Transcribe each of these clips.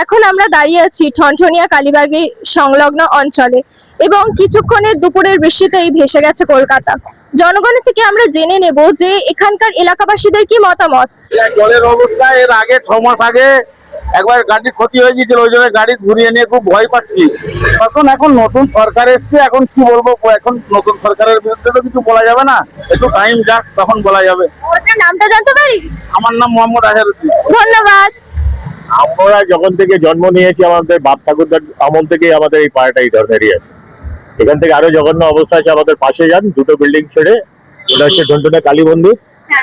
এখন আমরা দাঁড়িয়ে আছি ঠনঠনিয়া কালীবাড়ি সংলগ্ন অঞ্চলে এবং কিছুক্ষণের দুপুরের বৃষ্টিতেই ভেসে গেছে কলকাতা। জনগণের থেকে আমরা জেনে নেব যে এখানকার এলাকাবাসীদের কি মতামত। জলের অবস্থা এর আগে 6 মাস আগে একবার গাড়ির ক্ষতি হয়ে গিয়েছিল, ওই জন্য গাড়ি ঘুরিয়ে নিয়ে খুব ভয় পাচ্ছি। এখন নতুন সরকার এসছে, এখন কি বলবো, এখন নতুন সরকারের বিরুদ্ধে তো কিছু বলা যাবে না, একটু টাইম যাক তখন বলা যাবে। আপনার নামটা জানতে পারি? আমার নাম মোহাম্মদ আজহারউদ্দিন। ধন্যবাদ। আমরা যখন থেকে জন্ম নিয়েছি আমাদের বাপ ঠাকুরদার আমল থেকেই আমাদের এই পাড়াটা এই ধরনেরই আছে। এখান থেকে আরো জঘন্য অবস্থা আছে, আমাদের পাশে যান, দুটো বিল্ডিং ছেড়ে, ওটা হচ্ছে ঠনঠনিয়া কালী মন্দির,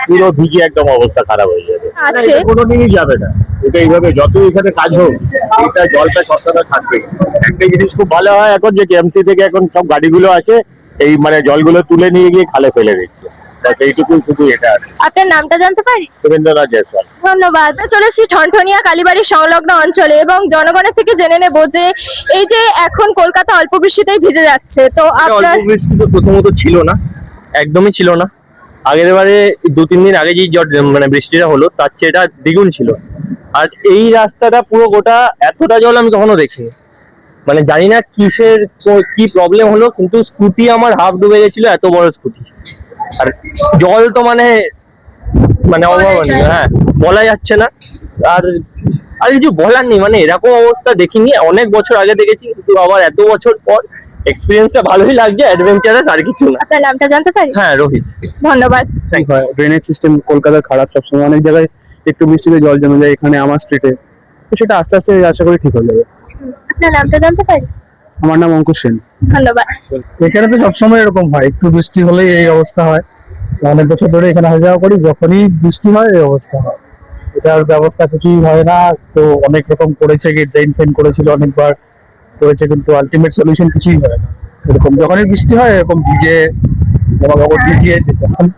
পুরো ভিজে একদম অবস্থা খারাপ হয়ে যাবে। আছে কোনোদিনই যাবে না এটা, এইভাবে যত এখানে কাজ হোক এটা জলটা সস্তাটা থাকবেই। একটা জিনিস খুব ভালো হয় এখন যে কেএমসি থেকে এখন সব গাড়িগুলো আসে, এই মানে জলগুলো তুলে নিয়ে গিয়ে খালে ফেলে দিচ্ছে, সেইটুকুই শুধু এটা আছে। আপনার নামটা জানতে পারি? রবীন্দ্রনাথ জয়সওয়াল। ধন্যবাদ। চলেছি ঠনঠনিয়া কালীবাড়ি সংলগ্ন অঞ্চলে এবং জনগণের থেকে জেনে নেব যে এই যে এখন কলকাতা অল্প বৃষ্টিতেই ভিজে যাচ্ছে, তো আপনার অল্প বৃষ্টি তো প্রথমত ছিল না, একদমই ছিল না। আগের বারে 2-3 দিন আগে যে মানে বৃষ্টিটা হলো তার চেয়ে এটা দ্বিগুণ ছিল। আর এই রাস্তাটা পুরো গোটা এতটা জল আমি কখনো দেখিনি, মানে জানি না কিসের কি প্রবলেম হলো, কিন্তু স্কুটি আমার হাফ ডুবে গেছিল, এত বড় স্কুটি। আর জল তো মানে মানে অভাবনীয়, হ্যাঁ, বলা যাচ্ছে না। আর আর কিছু বলার নেই, মানে এরকম অবস্থা দেখিনি, অনেক বছর আগে দেখেছি, কিন্তু আবার এত বছর পর এক্সপিরিয়েন্সটা ভালোই লাগছে, অ্যাডভেঞ্চারাস, আর কিছু না। আপনার নামটা জানতে পারি? হ্যাঁ, রোহিত। ধন্যবাদ। ড্রেনেজ সিস্টেম কলকাতার খারাপ, সবসময় অনেক জায়গায় একটু বৃষ্টিতে জল জমে যায়, এখানে আমার স্ট্রিটে, তো সেটা আস্তে আস্তে আশা করি ঠিক হয়ে যাবে। আপনার নামটা জানতে পারি? আমার নাম অঙ্কুশ সেন। ধন্যবাদ। এখানে তো সবসময় এরকম হয়, একটু বৃষ্টি হলেই এই অবস্থা হয়। অনেক বছর ধরে এখানে আসা যাওয়া করি, যখনই বৃষ্টি হয় এই অবস্থা হয়। এটার ব্যবস্থা কিছুই হয় না, তো অনেক রকম করেছে, ড্রেন ফেন করেছিল, অনেকবার করেছে, কিন্তু আলটিমেট সলিউশন কিছুই হয় না। এরকম যখনই বৃষ্টি হয় এরকম ভিজে ভিজিয়ে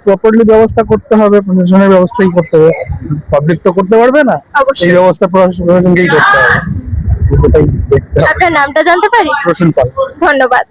প্রপারলি ব্যবস্থা করতে হবে, প্রশাসনের ব্যবস্থাই করতে হবে, পাবলিক তো করতে পারবে না, অবশ্যই। এই ব্যবস্থা প্রশাসনকেই করতে হবে। এটাই দেখতে হবে। আপনার নামটা জানতে পারি? প্রসূন পাল। ধন্যবাদ।